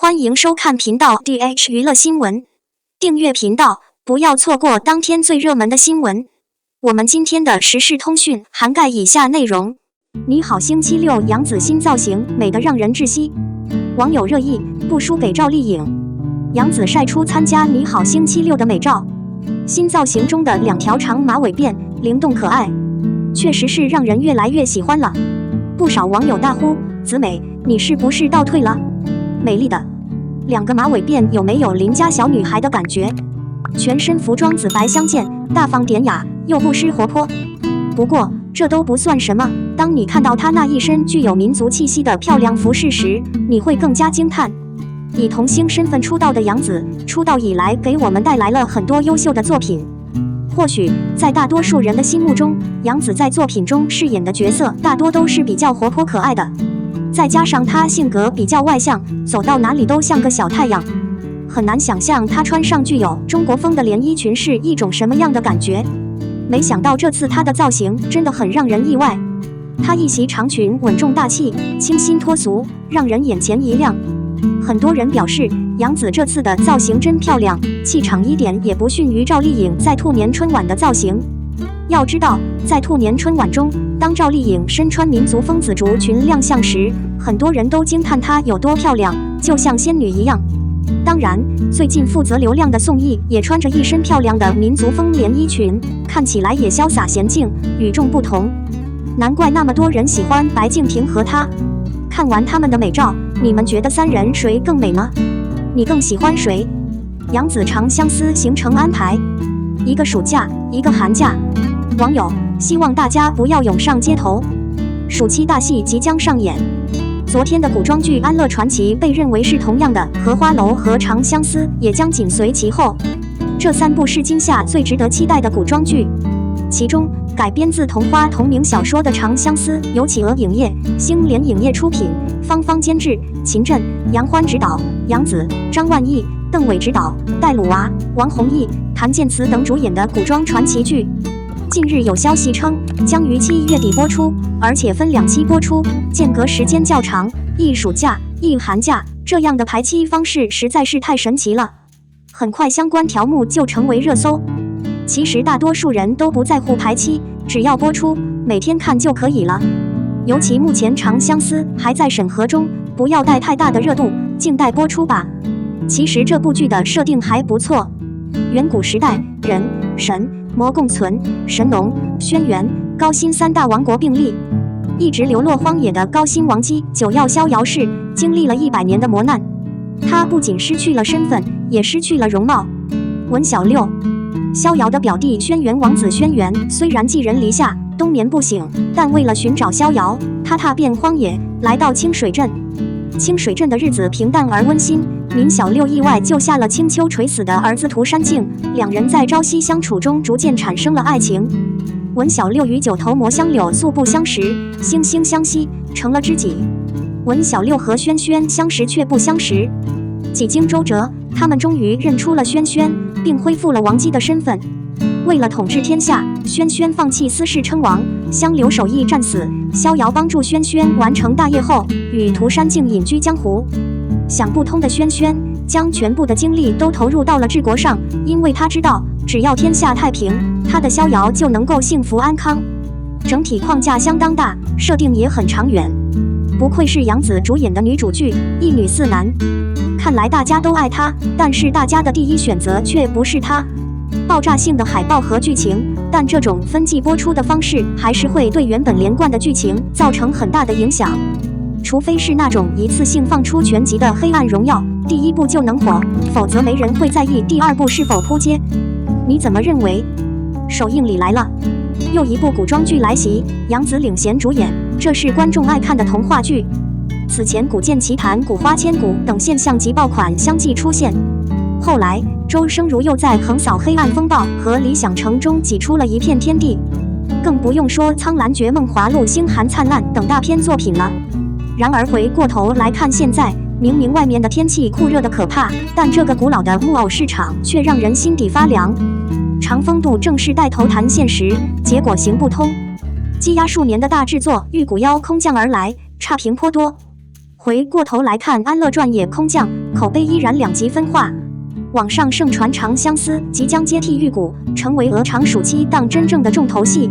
欢迎收看频道 DH 娱乐新闻，订阅频道，不要错过当天最热门的新闻。我们今天的时事通讯涵盖以下内容：你好星期六杨紫新造型美得让人窒息，网友热议不输给赵丽颖。杨紫晒出参加你好星期六的美照，新造型中的2条长马尾辫灵动可爱，确实是让人越来越喜欢了。不少网友大呼：紫美，你是不是倒退了？美丽的2个马尾辫有没有邻家小女孩的感觉？全身服装紫白相间，大方典雅又不失活泼。不过这都不算什么，当你看到她那一身具有民族气息的漂亮服饰时，你会更加惊叹。以童星身份出道的杨紫，出道以来给我们带来了很多优秀的作品。或许在大多数人的心目中，杨紫在作品中饰演的角色大多都是比较活泼可爱的。再加上她性格比较外向，走到哪里都像个小太阳，很难想象她穿上具有中国风的连衣裙是一种什么样的感觉。没想到这次她的造型真的很让人意外，她一袭长裙稳重大气，清新脱俗，让人眼前一亮。很多人表示杨紫这次的造型真漂亮，气场一点也不逊于赵丽颖在兔年春晚的造型。要知道，在兔年春晚中，当赵丽颖身穿民族风紫竹裙亮相时，很多人都惊叹她有多漂亮，就像仙女一样。当然，最近负责流量的宋轶也穿着一身漂亮的民族风连衣裙，看起来也潇洒娴静，与众不同。难怪那么多人喜欢白敬亭和她。看完他们的美照，你们觉得3人谁更美呢？你更喜欢谁？杨紫长相思行程安排，一个暑假，一个寒假。网友希望大家不要涌上街头，暑期大戏即将上演。昨天的古装剧《安乐传奇》被认为是同样的，《荷花楼》和《长相思》也将紧随其后。这3部是今夏最值得期待的古装剧。其中，改编自童话同名小说的《长相思》由企鹅影业、星联影业出品，芳芳监制，秦震、杨欢执导，杨紫、张万毅、邓伟执导，戴鲁娃、王弘毅、谭健慈等主演的古装传奇剧。近日有消息称将于7月底播出，而且分2期播出，间隔时间较长，一暑假一寒假，这样的排期方式实在是太神奇了。很快相关条目就成为热搜。其实大多数人都不在乎排期，只要播出，每天看就可以了。尤其目前《长相思》还在审核中，不要带太大的热度，静待播出吧。其实这部剧的设定还不错，远古时代，人、神、魔共存，神农、轩辕、高辛3大王国并立。一直流落荒野的高辛王姬9曜逍遥氏，经历了100年的磨难，他不仅失去了身份，也失去了容貌。文小六，逍遥的表弟轩辕王子轩辕虽然寄人篱下，冬眠不醒，但为了寻找逍遥，他踏遍荒野，来到清水镇。清水镇的日子平淡而温馨，闵小六意外救下了青丘垂死的儿子涂山烬，2人在朝夕相处中逐渐产生了爱情。文小六与9头魔香柳素不相识，惺惺相惜，成了知己。文小六和轩轩相识却不相识，几经周折，他们终于认出了轩轩，并恢复了王姬的身份。为了统治天下，轩轩放弃私事称王，相留守义战死。逍遥帮助轩轩完成大业后，与涂山烬隐居江湖。想不通的轩轩将全部的精力都投入到了治国上，因为他知道，只要天下太平，他的逍遥就能够幸福安康。整体框架相当大，设定也很长远。不愧是杨紫主演的女主剧，一女4男。看来大家都爱她，但是大家的第一选择却不是她。爆炸性的海报和剧情，但这种分季播出的方式还是会对原本连贯的剧情造成很大的影响。除非是那种一次性放出全集的《黑暗荣耀》，第1部就能火，否则没人会在意第2部是否扑街。你怎么认为？首映礼来了，又一部古装剧来袭，杨紫领衔主演，这是观众爱看的童话剧。此前《古剑奇谭》《古花千骨》等现象级爆款相继出现，后来周生如又在横扫黑暗风暴和理想城中挤出了一片天地，更不用说苍兰诀梦华录星寒灿烂等大片作品了。然而回过头来看现在，明明外面的天气酷热的可怕，但这个古老的木偶市场却让人心底发凉。长风渡正是带头谈现实，结果行不通。积压数年的大制作《玉骨妖》空降而来，差评颇多。回过头来看《安乐传》也空降，口碑依然两极分化。网上盛传《长相思》即将接替《玉骨》，成为鹅厂暑期档真正的重头戏。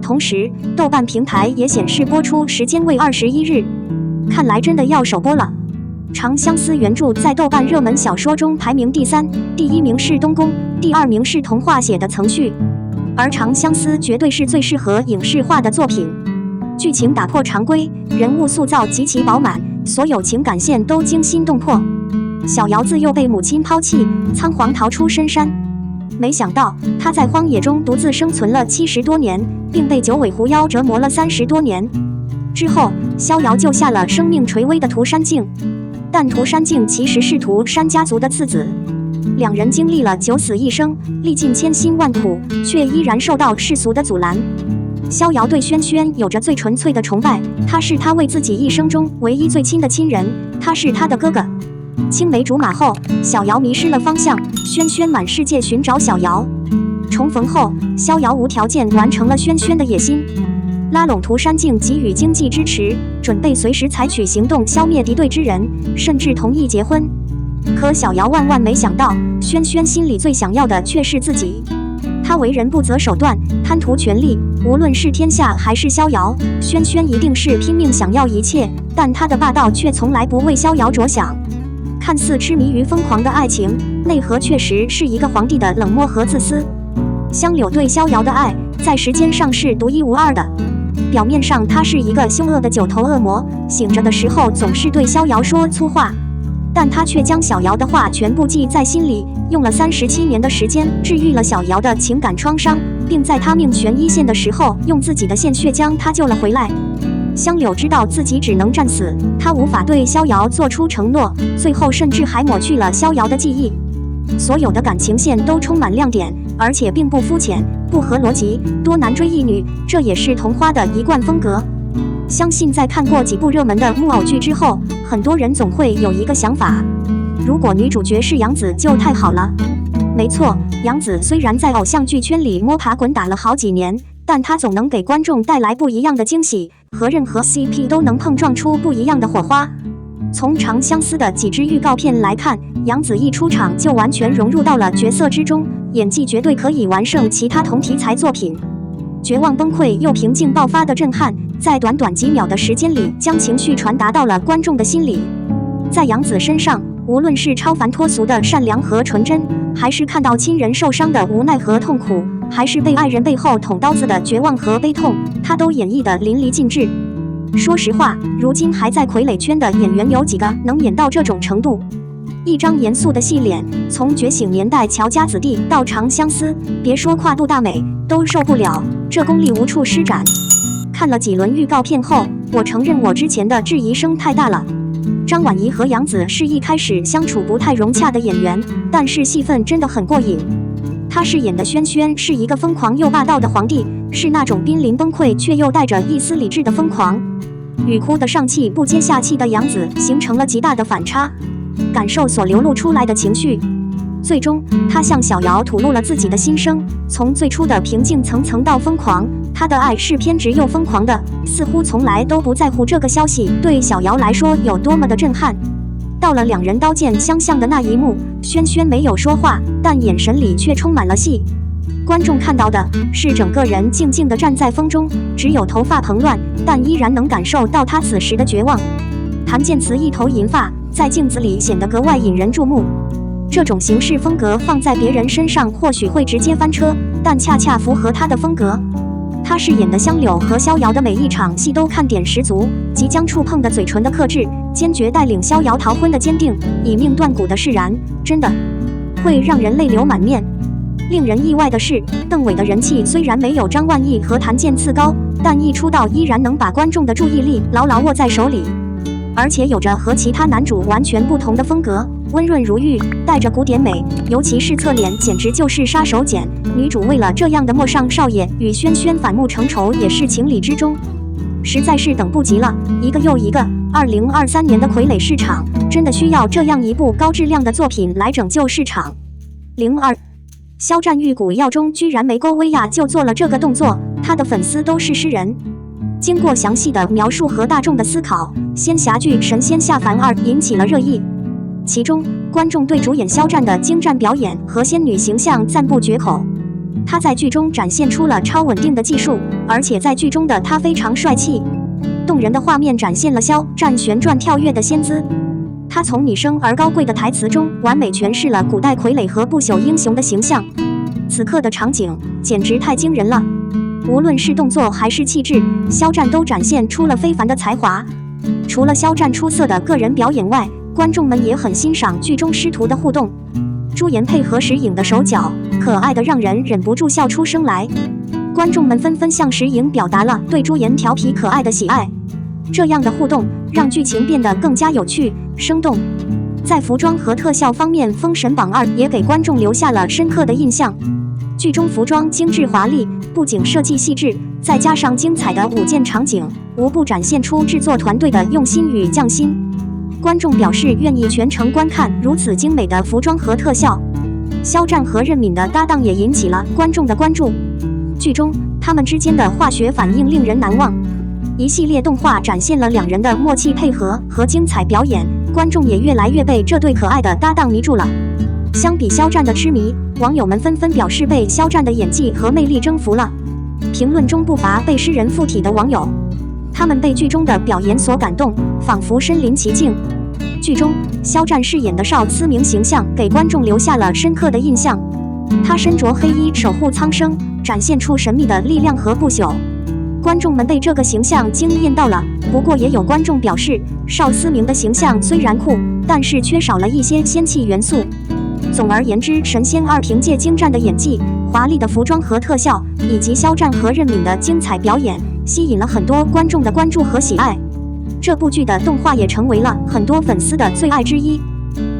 同时，豆瓣平台也显示播出时间为21日，看来真的要首播了。《长相思》原著在豆瓣热门小说中排名第3，第1名是东宫，第2名是童话写的曾绪，而《长相思》绝对是最适合影视化的作品。剧情打破常规，人物塑造极其饱满，所有情感线都惊心动魄。小瑶自幼被母亲抛弃，仓皇逃出深山，没想到她在荒野中独自生存了70多年，并被九尾狐妖折磨了30多年。之后，逍遥救下了生命垂危的涂山烬，但涂山烬其实是涂山家族的次子。两人经历了九死一生，历尽千辛万苦，却依然受到世俗的阻拦。逍遥对轩轩有着最纯粹的崇拜，他是他为自己一生中唯一最亲的亲人，他是他的哥哥。青梅竹马后，小瑶迷失了方向，轩轩满世界寻找小瑶。重逢后，逍遥无条件完成了轩轩的野心，拉拢涂山烬给予经济支持，准备随时采取行动消灭敌对之人，甚至同意结婚。可小瑶万万没想到，轩轩心里最想要的却是自己。他为人不择手段，贪图权力，无论是天下还是逍遥，轩轩一定是拼命想要一切，但他的霸道却从来不为逍遥着想。看似痴迷于疯狂的爱情，内核确实是一个皇帝的冷漠和自私。香柳对逍遥的爱，在时间上是独一无二的。表面上他是一个凶恶的九头恶魔，醒着的时候总是对逍遥说粗话，但他却将小瑶的话全部记在心里，用了37年的时间治愈了小瑶的情感创伤，并在他命悬一线的时候，用自己的鲜血将他救了回来。香柳知道自己只能战死，他无法对逍遥做出承诺，最后甚至还抹去了逍遥的记忆。所有的感情线都充满亮点，而且并不肤浅，不合逻辑，多男追一女，这也是桐花的一贯风格。相信在看过几部热门的木偶剧之后，很多人总会有一个想法：如果女主角是杨紫就太好了。没错，杨紫虽然在偶像剧圈里摸爬滚打了好几年，但她总能给观众带来不一样的惊喜，和任何 CP 都能碰撞出不一样的火花。从《长相思》的几支预告片来看，杨紫一出场就完全融入到了角色之中，演技绝对可以完胜其他同题材作品。绝望崩溃又平静爆发的震撼，在短短几秒的时间里将情绪传达到了观众的心里。在杨紫身上，无论是超凡脱俗的善良和纯真，还是看到亲人受伤的无奈和痛苦，还是被爱人背后捅刀子的绝望和悲痛，她都演绎得淋漓尽致。说实话，如今还在傀儡圈的演员有几个能演到这种程度？一张严肃的戏脸，从觉醒年代乔家子弟到长相思，别说跨度大美，都受不了，这功力无处施展。看了几轮预告片后，我承认我之前的质疑声太大了。张婉怡和杨紫是一开始相处不太融洽的演员，但是戏份真的很过瘾。她饰演的轩轩是一个疯狂又霸道的皇帝，是那种濒临崩溃却又带着一丝理智的疯狂。与哭得上气不接下气的杨紫形成了极大的反差，感受所流露出来的情绪。最终，他向小瑶吐露了自己的心声，从最初的平静层层到疯狂，他的爱是偏执又疯狂的，似乎从来都不在乎这个消息对小瑶来说有多么的震撼。到了两人刀剑相向的那一幕，轩轩没有说话，但眼神里却充满了戏。观众看到的是整个人静静地站在风中，只有头发蓬乱，但依然能感受到他此时的绝望。谭健次一头银发，在镜子里显得格外引人注目。这种行事风格放在别人身上或许会直接翻车，但恰恰符合他的风格。他饰演的香柳和逍遥的每一场戏都看点十足，即将触碰的嘴唇的克制，坚决带领逍遥逃婚的坚定，以命断骨的释然，真的会让人泪流满面。令人意外的是，邓伟的人气虽然没有张万毅和谭健次高，但一出道依然能把观众的注意力牢牢握在手里，而且有着和其他男主完全不同的风格，温润如玉，带着古典美，尤其是侧脸简直就是杀手锏。女主为了这样的陌上少爷与轩轩反目成仇也是情理之中，实在是等不及了，一个又一个。2023年的傀儡市场真的需要这样一部高质量的作品来拯救市场。02肖战玉骨药中居然梅沟薇娅就做了这个动作，他的粉丝都是诗人。经过详细的描述和大众的思考，仙侠剧《神仙下凡2》引起了热议。其中，观众对主演肖战的精湛表演和仙女形象赞不绝口。他在剧中展现出了超稳定的技术，而且在剧中的他非常帅气。动人的画面展现了肖战旋转跳跃的仙姿。他从你生而高贵的台词中完美诠释了古代傀儡和不朽英雄的形象。此刻的场景简直太惊人了，无论是动作还是气质，肖战都展现出了非凡的才华。除了肖战出色的个人表演外，观众们也很欣赏剧中师徒的互动。朱颜配合石颖的手脚，可爱的让人忍不住笑出声来。观众们纷纷向石颖表达了对朱颜调皮可爱的喜爱。这样的互动让剧情变得更加有趣、生动。在服装和特效方面，《封神榜2》也给观众留下了深刻的印象。剧中服装精致华丽，布景设计细致，再加上精彩的舞剑场景，无不展现出制作团队的用心与匠心。观众表示愿意全程观看如此精美的服装和特效。肖战和任敏的搭档也引起了观众的关注。剧中他们之间的化学反应令人难忘。一系列动画展现了两人的默契配合和精彩表演，观众也越来越被这对可爱的搭档迷住了。相比肖战的痴迷，网友们纷纷表示被肖战的演技和魅力征服了。评论中不乏被诗人附体的网友，他们被剧中的表演所感动，仿佛身临其境。剧中肖战饰演的邵思明形象给观众留下了深刻的印象。他身着黑衣守护苍生，展现出神秘的力量和不朽。观众们被这个形象惊艳到了。不过也有观众表示，邵思明的形象虽然酷，但是缺少了一些仙气元素。总而言之，《神仙2》凭借精湛的演技、华丽的服装和特效，以及肖战和任敏的精彩表演，吸引了很多观众的关注和喜爱。这部剧的动画也成为了很多粉丝的最爱之一。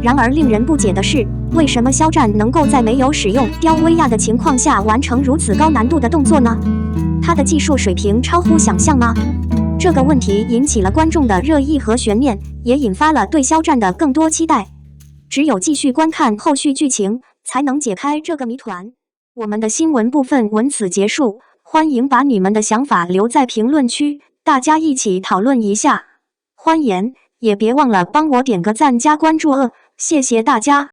然而令人不解的是，为什么肖战能够在没有使用雕威亚的情况下完成如此高难度的动作呢？他的技术水平超乎想象吗？这个问题引起了观众的热议和悬念，也引发了对肖战的更多期待。只有继续观看后续剧情，才能解开这个谜团。我们的新闻部分文此结束，欢迎把你们的想法留在评论区，大家一起讨论一下。欢迎，也别忘了帮我点个赞加关注谢谢大家。